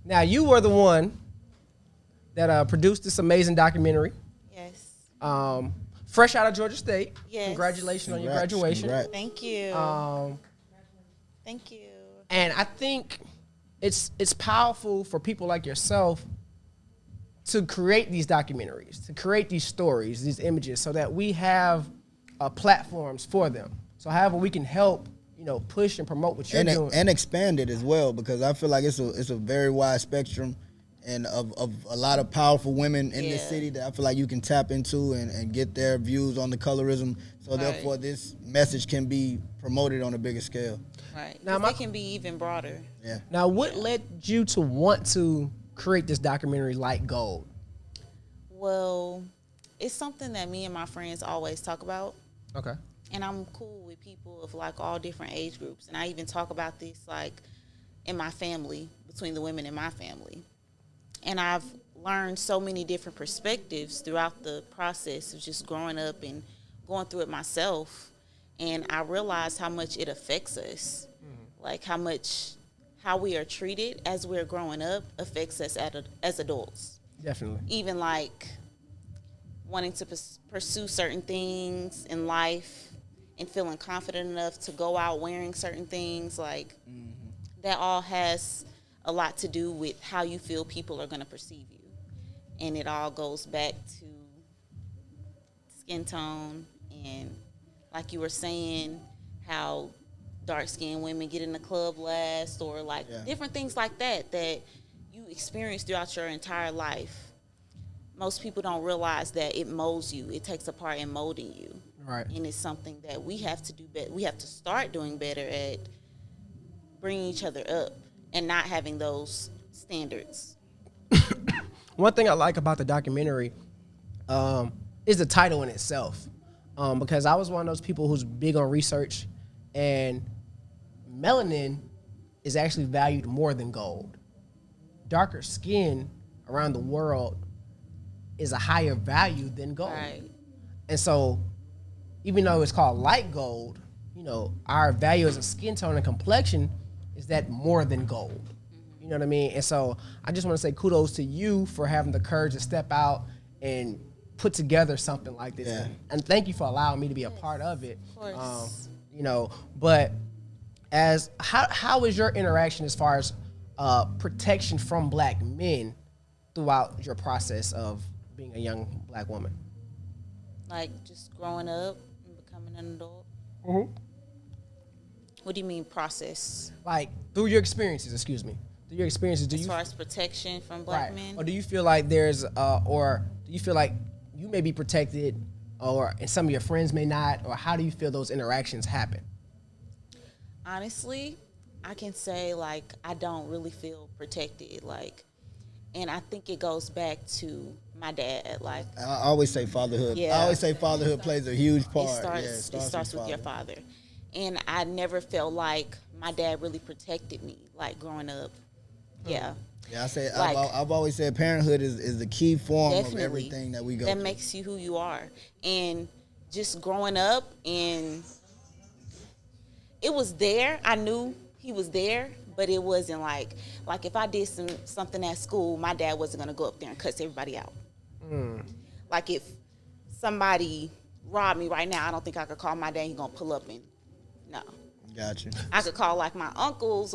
Now, you were the one that produced this amazing documentary. Yes. Fresh out of Georgia State. Yes. Congratulations on your graduation. Congrats. Thank you. Thank you. And I think it's powerful for people like yourself to create these documentaries, to create these stories, these images, so that we have platforms for them. So however we can help, push and promote what you're doing. And expand it as well, because I feel like it's a very wide spectrum and of a lot of powerful women in this city that I feel like you can tap into and get their views on the colorism. So therefore this message can be promoted on a bigger scale. Right. Now it can be even broader. Yeah. Now what led you to want to create this documentary Like Gold? Well, it's something that me and my friends always talk about. Okay. And I'm cool with people of like all different age groups. And I even talk about this like in my family, between the women in my family. And I've learned so many different perspectives throughout the process of just growing up and going through it myself. And I realized how much it affects us. Like how we are treated as we're growing up affects us as adults. Definitely. Even like wanting to pursue certain things in life and feeling confident enough to go out wearing certain things, like that all has a lot to do with how you feel people are going to perceive you. And it all goes back to skin tone and, like you were saying, how dark-skinned women get in the club last, or like different things like that you experience throughout your entire life. Most people don't realize that it molds you. It takes a part in molding you. Right. And it's something that we have to do better. We have to start doing better at bringing each other up and not having those standards. One thing I like about the documentary is the title in itself. Because I was one of those people who's big on research, and melanin is actually valued more than gold. Darker skin around the world is a higher value than gold. Right. And so even though it's called light gold, our value as a skin tone and complexion is that more than gold. You know what I mean? And so I just want to say kudos to you for having the courage to step out and put together something like this. Yeah. And thank you for allowing me to be a part of it. Of course. But how is your interaction as far as protection from black men throughout your process of being a young black woman? Like just growing up and becoming an adult. Mm-hmm. What do you mean process? Like through your experiences, do As you far as protection from black men? Or do you feel like you may be protected, and some of your friends may not, or how do you feel those interactions happen? Honestly, I can say like I don't really feel protected, and I think it goes back to my dad. Like I always say fatherhood. Yeah. I always say fatherhood plays a huge part. it starts with your father, and I never felt like my dad really protected me, like growing up. Yeah. Yeah, I say Like- I've always said parenthood is the key form of Definitely. everything that we go That through. makes you who you are. And just growing up, and it was there. I knew he was there, but it wasn't like if I did something at school, my dad wasn't going to go up there and cuss everybody out. Like if somebody robbed me right now, I don't think I could call my dad. He's going to pull up and, no. Gotcha. I could call like my uncles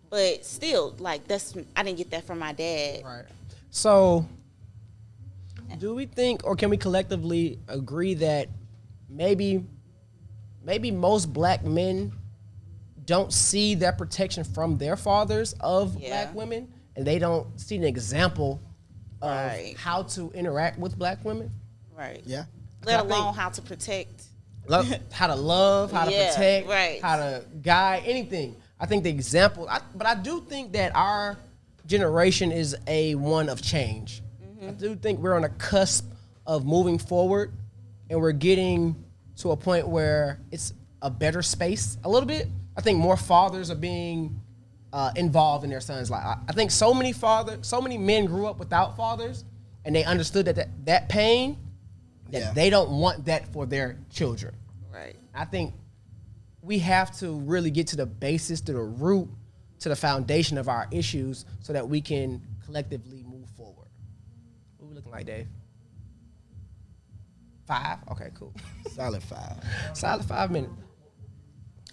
but still, like I didn't get that from my dad. Right. So, do we think, or can we collectively agree that maybe most black men don't see that protection from their fathers of black women, and they don't see an example of how to interact with black women? Right. Yeah. Let alone how to protect. How to love, how to protect, right. how to guide, anything. I think the example, but I do think that our generation is a one of change. I do think we're on a cusp of moving forward, and we're getting to a point where it's a better space a little bit. I think more fathers are being involved in their sons' life. I think so many men grew up without fathers, and they understood that pain, that they don't want that for their children. Right. I think we have to really get to the basis, to the root to the foundation of our issues so that we can collectively move forward. What we looking like, Dave? 5? Okay, cool. Solid 5. Solid 5 minutes.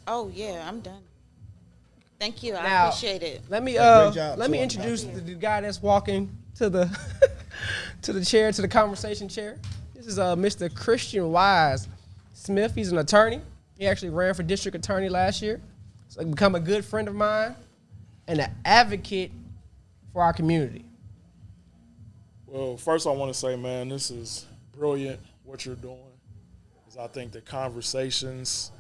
Oh yeah, I'm done. Thank you. I Now, appreciate it. Let me Great job, let me too. introduce the guy that's walking to the to the chair, to the conversation chair. This is Mr. Christian Wise Smith. He's an attorney. He actually ran for district attorney last year. So become a good friend of mine and an advocate for our community. Well, first I want to say, man, this is brilliant what you're doing. Because I think the conversations,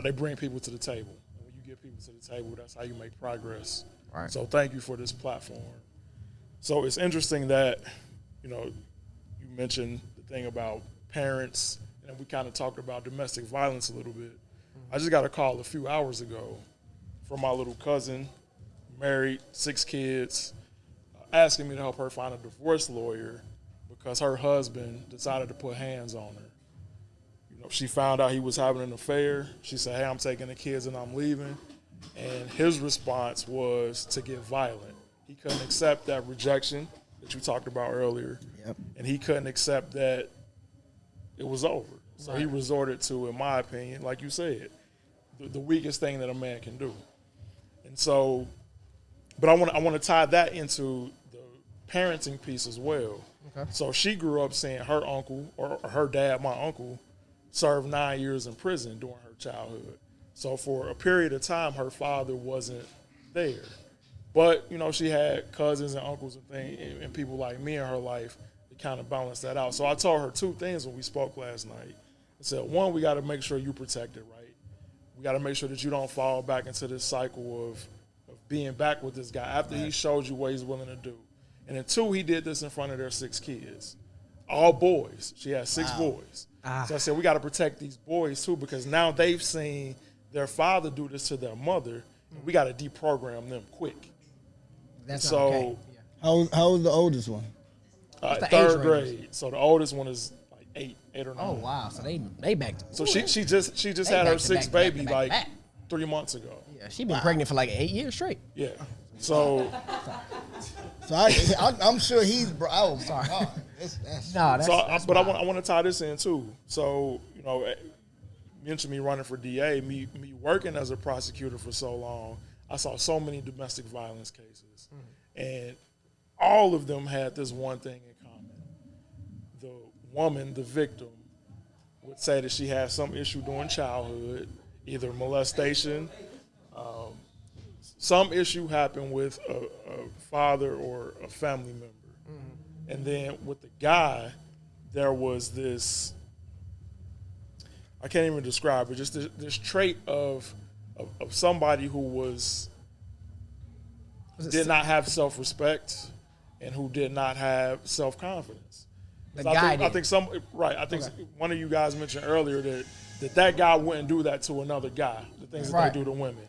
they bring people to the table. And when you get people to the table, that's how you make progress. Right. So thank you for this platform. So it's interesting that, you know, you mentioned the thing about parents, and we kind of talked about domestic violence a little bit. I just got a call a few hours ago from my little cousin, married, 6 kids, asking me to help her find a divorce lawyer because her husband decided to put hands on her. You know, she found out he was having an affair. She said, hey, I'm taking the kids and I'm leaving. And his response was to get violent. He couldn't accept that rejection that you talked about earlier. Yep. And he couldn't accept that it was over. So he resorted to, in my opinion, like you said, the weakest thing that a man can do. And so, but I want to tie that into the parenting piece as well. Okay. So she grew up seeing her uncle, or her dad, my uncle, served 9 years in prison during her childhood. So for a period of time, her father wasn't there. But, you know, she had cousins and uncles and things, and people like me in her life to kind of balance that out. So I told her 2 things when we spoke last night. I said, 1, we got to make sure you protect it, right? We got to make sure that you don't fall back into this cycle of being back with this guy after he showed you what he's willing to do. And then 2, he did this in front of their 6 kids, all boys. She had 6 boys. So I said, we got to protect these boys too, because now they've seen their father do this to their mother. And we got to deprogram them quick. That's So, not okay. How was the oldest one? the 3rd age grade. range? So the oldest one is like 8 or 9. Oh wow! So they back. So she just They had her back to 6th back, baby back to like back. 3 months ago. Yeah, she been pregnant for like 8 years straight. Yeah. So So I'm sure he's. Oh, Sorry. God. That's No, that's, so that's but I wild. want to tie this in too. So, you know, mention me running for DA, me working as a prosecutor for so long, I saw so many domestic violence cases. And all of them had this one thing in common. The woman, the victim, would say that she had some issue during childhood, either molestation, some issue happened with a father or a family member. And then with the guy, there was this, I can't even describe it, just this trait of somebody who did not have self-respect and who did not have self-confidence. The So guy I think one of you guys mentioned earlier that guy wouldn't do that to another guy, the things that Right. they do to women.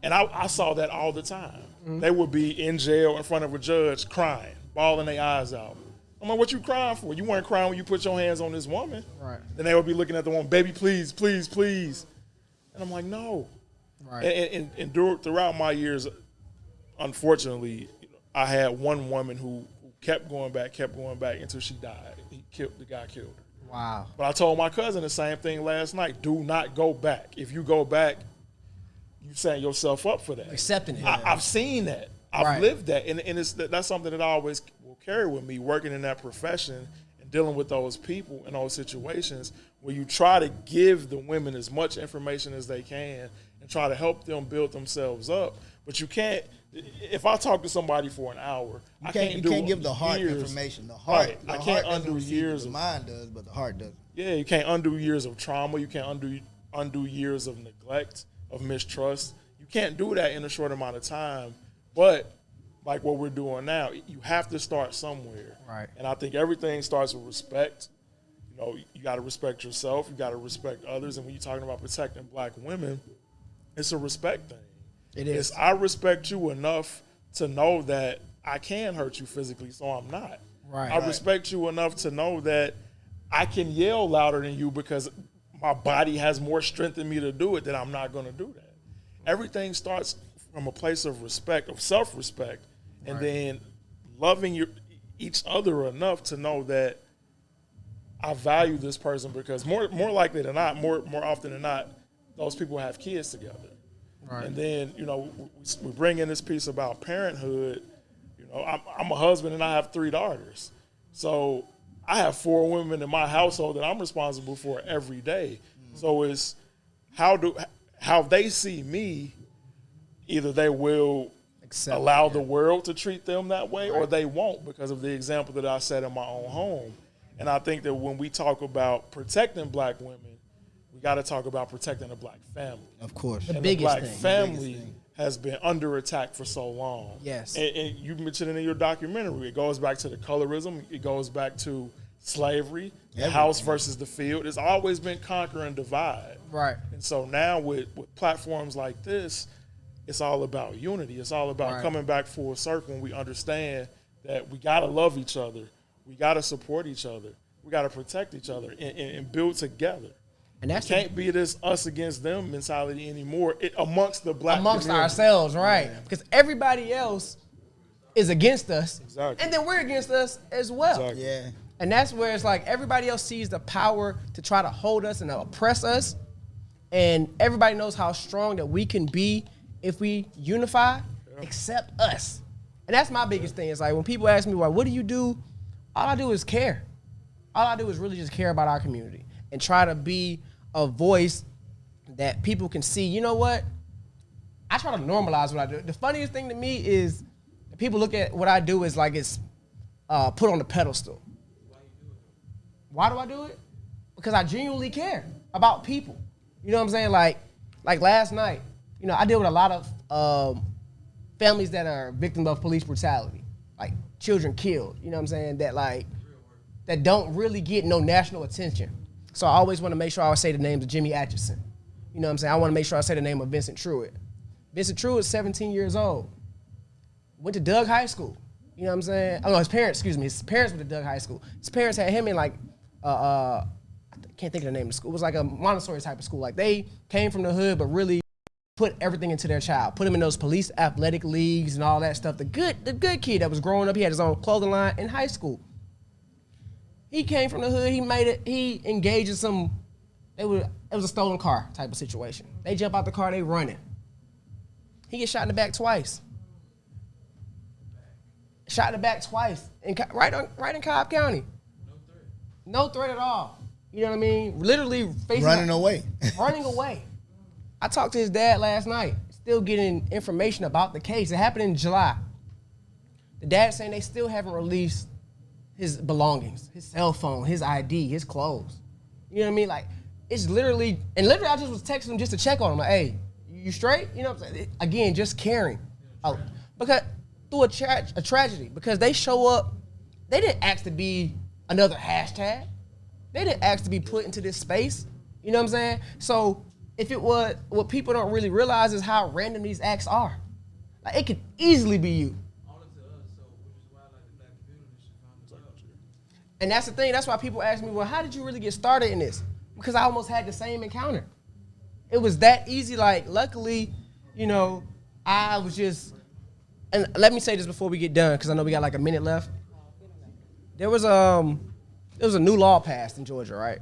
And I saw that all the time. They would be in jail in front of a judge crying, bawling their eyes out. I'm like, what you crying for? You weren't crying when you put your hands on this woman. Right. Then they would be looking at the woman, baby, please, please, please. And I'm like, no. Right. And throughout my years, unfortunately, I had one woman who kept going back until she died. The guy killed her. Wow. But I told my cousin the same thing last night. Do not go back. If you go back, you setting yourself up for that. Accepting it. I've seen that. I've Right. lived that. And that's something that I always will carry with me, working in that profession and dealing with those people in those situations where you try to give the women as much information as they can and try to help them build themselves up. But you can't, if I talk to somebody for an hour, you can't give the heart years. information. The heart, Right. the I heart can't doesn't undo receive years it. The of, mind does, but the heart doesn't. yeah, you can't undo years of trauma. You can't undo years of neglect, of mistrust. You can't do that in a short amount of time. But like what we're doing now, you have to start somewhere. Right. And I think everything starts with respect. You know, you got to respect yourself. You got to respect others. And when you're talking about protecting black women, it's a respect thing. It is. It's I respect you enough to know that I can hurt you physically, so I'm not. Right. I respect you enough to know that I can yell louder than you because my body has more strength in me to do it, that I'm not going to do that. Everything starts from a place of respect, of self-respect, and then loving each other enough to know that I value this person, because more likely than not, more often than not, those people have kids together. Right. And then, we bring in this piece about parenthood. I'm a husband and I have 3 daughters. So I have 4 women in my household that I'm responsible for every day. Mm-hmm. So it's how they see me, either they will allow the world to treat them that way, or they won't, because of the example that I set in my own home. And I think that when we talk about protecting black women, we got to talk about protecting the black family. Of course. The black family has been under attack for so long. Yes. And you mentioned it in your documentary. It goes back to the colorism. It goes back to slavery, the house versus the field. It's always been conquer and divide. Right. And so now with platforms like this, it's all about unity. It's all about coming back full circle, and we understand that we got to love each other. We got to support each other. We got to protect each other and build together. And that can't be this us against them mentality anymore. Amongst the black amongst community. ourselves, right? Yeah. Because everybody else is against us, exactly, and then we're against us as well. Exactly. Yeah. And that's where it's like everybody else sees the power to try to hold us and oppress us, and everybody knows how strong that we can be if we unify, except us. And that's my biggest thing. It's like when people ask me, well, what do you do? All I do is care. All I do is really just care about our community and try to be a voice that people can see. You know what? I try to normalize what I do. The funniest thing to me is people look at what I do as like it's put on the pedestal. Why do I do it? Because I genuinely care about people. You know what I'm saying? Like last night, I deal with a lot of families that are victims of police brutality, like children killed. You know what I'm saying? That don't really get no national attention. So I always want to make sure I say the names of Jimmy Atchison. You know what I'm saying? I want to make sure I say the name of Vincent Truitt. Vincent Truitt is 17 years old. Went to Doug High School. You know what I'm saying? Oh, no, his parents went to Doug High School. His parents had him in I can't think of the name of the school. It was like a Montessori type of school. Like they came from the hood, but really put everything into their child. Put him in those police athletic leagues and all that stuff. The good kid that was growing up, he had his own clothing line in high school. He came from the hood. He made it. He engaged in some. It was a stolen car type of situation. They jump out the car. They running. He gets shot in the back twice. Shot in the back twice, right in Cobb County. No threat at all. You know what I mean? Literally facing running away. Running away. I talked to his dad last night. Still getting information about the case. It happened in July. The dad's saying they still haven't released his belongings, his cell phone, his ID, his clothes. You know what I mean? Like, it's literally I just was texting him just to check on him. Like, hey, you straight? You know what I'm saying? Again, just caring. Because through a tragedy, because they show up, they didn't ask to be another hashtag. They didn't ask to be put into this space. You know what I'm saying? So if it was, what people don't really realize is how random these acts are. Like, it could easily be you. And that's the thing. That's why people ask me, well, how did you really get started in this? Because I almost had the same encounter. It was that easy. Like, luckily, I was just, and let me say this before we get done, because I know we got like a minute left. There was a new law passed in Georgia, right?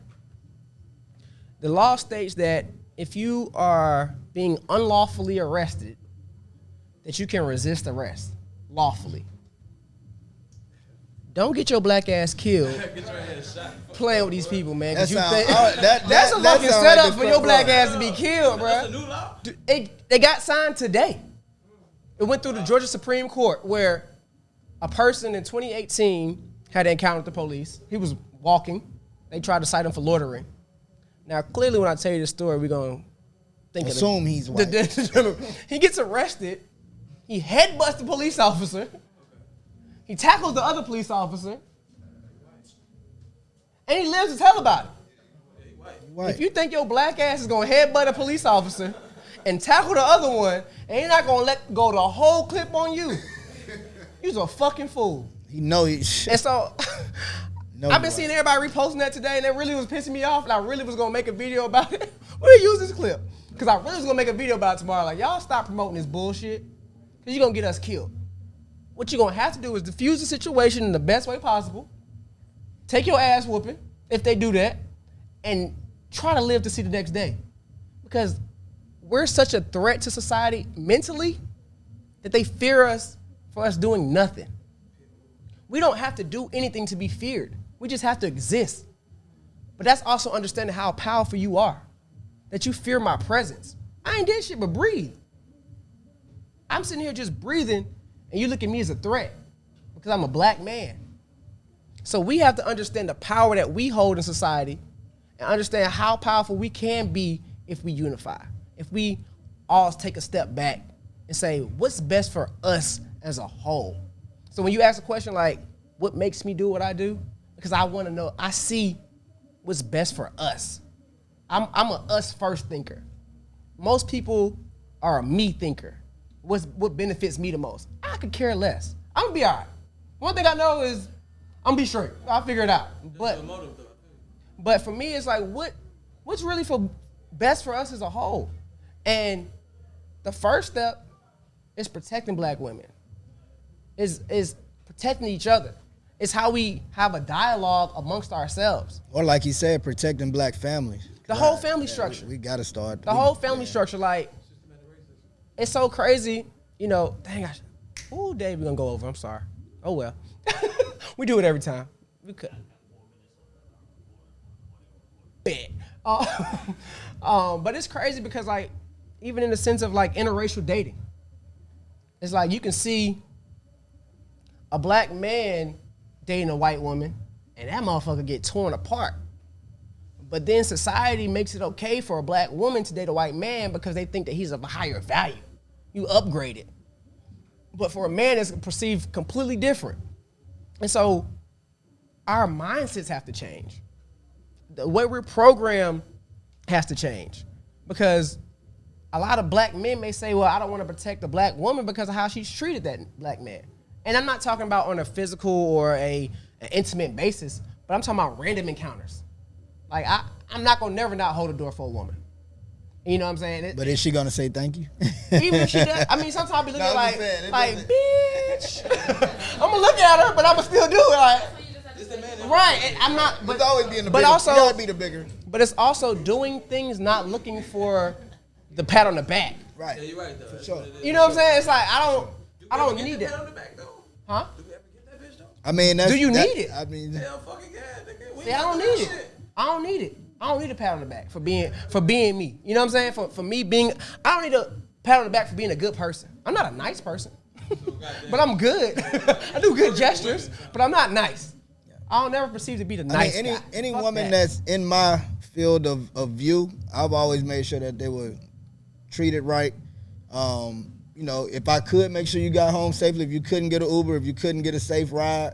The law states that if you are being unlawfully arrested, that you can resist arrest lawfully. Don't get your black ass killed playing with these people, man. That's a fucking setup for your black ass to be killed, bro. That's a new law? They got signed today. It went through the Georgia Supreme Court, where a person in 2018 had an encounter with the police. He was walking. They tried to cite him for loitering. Now, clearly, when I tell you this story, we're going to assume he's white. He gets arrested. He headbutts the police officer. He tackles the other police officer. And he lives to tell about it. White. If you think your black ass is going to headbutt a police officer and tackle the other one, and you're not going to let go the whole clip on you, you's a fucking fool. And so I've been seeing everybody reposting that today, and it really was pissing me off, and I really was going to make a video about it. We'll use this clip. Because I really was going to make a video about it tomorrow. Like, y'all stop promoting this bullshit. Because you're going to get us killed. What you're going to have to do is diffuse the situation in the best way possible. Take your ass whooping, if they do that, and try to live to see the next day. Because we're such a threat to society mentally that they fear us for us doing nothing. We don't have to do anything to be feared. We just have to exist. But that's also understanding how powerful you are. That you fear my presence. I ain't did shit but breathe. I'm sitting here just breathing, and you look at me as a threat because I'm a black man. So we have to understand the power that we hold in society and understand how powerful we can be if we unify. If we all take a step back and say, what's best for us as a whole? So when you ask a question like, what makes me do what I do? Because I want to know, I see what's best for us. I'm a us first thinker. Most people are a me thinker. What benefits me the most? I could care less. I'm gonna be all right. One thing I know is I'm gonna be straight. I'll figure it out. But for me, it's like what's really for best for us as a whole? And the first step is protecting black women. Is protecting each other. It's how we have a dialogue amongst ourselves. Or like you said, protecting black families. The whole family structure. We got to start. The whole family structure, like, it's so crazy, you know, dang, ooh, Dave, we're going to go over. I'm sorry. Oh, well. We do it every time. We could. Bet. But it's crazy because, like, even in the sense of, like, interracial dating, it's like you can see a black man dating a white woman, and that motherfucker get torn apart. But then society makes it okay for a black woman to date a white man because they think that he's of a higher value. You upgrade it. But for a man, it's perceived completely different. And so our mindsets have to change. The way we're programmed has to change. Because a lot of black men may say, well, I don't want to protect a black woman because of how she's treated that black man. And I'm not talking about on a physical or an intimate basis, but I'm talking about random encounters. Like, I'm not going to never not hold a door for a woman. You know what I'm saying? But is she going to say thank you? Even if she does. I mean, sometimes we look at like, bitch. I'm going to look at her, but I'm going to still do it. Like, right. And I'm not. But, it's always being the but bigger. Also, you gotta be the bigger. But it's also doing things not looking for the pat on the back. Right. Yeah, you're right, though. For sure. You know what I'm saying? It's like, I don't need that. that. On the back, though? Huh? Do we ever get that bitch, though? I mean, that's, Do you need it? I mean, Hell fucking God, nigga. See, I don't need it. I don't need it. I don't need a pat on the back for being me. You know what I'm saying? For me being, I don't need a pat on the back for being a good person. I'm not a nice person, but I'm good. I do good gestures, but I'm not nice. I don't never perceive to be the nice guy. Any Fuck woman that. that's in my field of view, I've always made sure that they were treated right. You know, if I could make sure you got home safely, if you couldn't get an Uber, if you couldn't get a safe ride,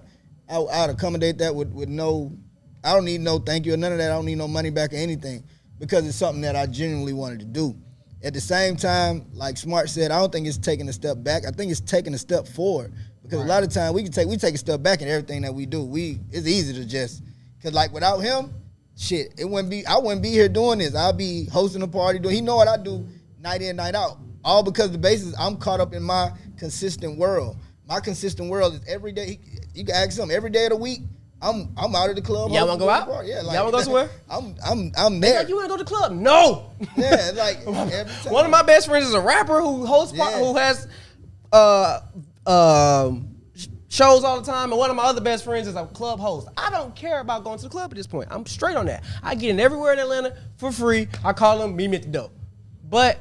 I'd accommodate that with no, I don't need no thank you or none of that. I don't need no money back or anything because it's something that I genuinely wanted to do. At the same time, like Smart said, I don't think it's taking a step back. I think it's taking a step forward because a lot of times we take a step back in everything that we do. It's easy to just, because like without him, shit, I wouldn't be here doing this. I'd be hosting a party. He know what I do night in, night out. All because the basis I'm caught up in my consistent world. My consistent world is every day. You can ask him every day of the week. I'm out of the club. Y'all wanna go out? Yeah, like, y'all wanna go somewhere? I'm there. Like, you wanna go to the club? No. Yeah, like every time. One of my best friends is a rapper who hosts who has shows all the time, and one of my other best friends is a club host. I don't care about going to the club at this point. I'm straight on that. I get in everywhere in Atlanta for free. I call them, meet me at the door. But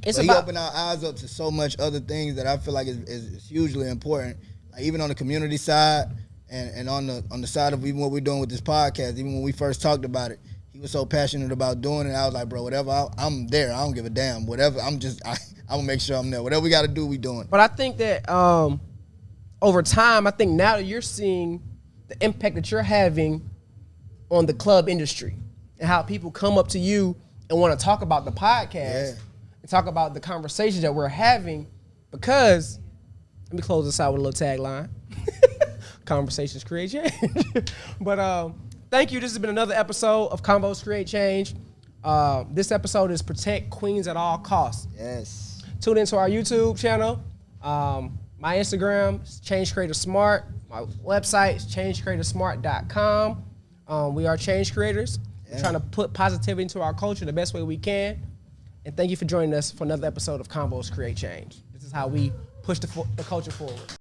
it's He about opened our eyes up to so much other things that I feel like is hugely important. Like even on the community side and on the side of even what we're doing with this podcast, even when we first talked about it, he was so passionate about doing it. I was like, bro, whatever, I'm there. I don't give a damn. Whatever, I'm gonna make sure I'm there. Whatever we got to do, we doing. But I think that over time, I think now that you're seeing the impact that you're having on the club industry and how people come up to you and want to talk about the podcast and talk about the conversations that we're having, because let me close this out with a little tagline. Conversations create change. But thank you. This has been another episode of Combos Create Change. This episode is Protect Queens at All Costs. Yes. Tune into our YouTube channel. My Instagram is Change Creator Smart. My website is changecreatorsmart.com. We are change creators. We're trying to put positivity into our culture the best way we can. And thank you for joining us for another episode of Combos Create Change. This is how we push the culture forward.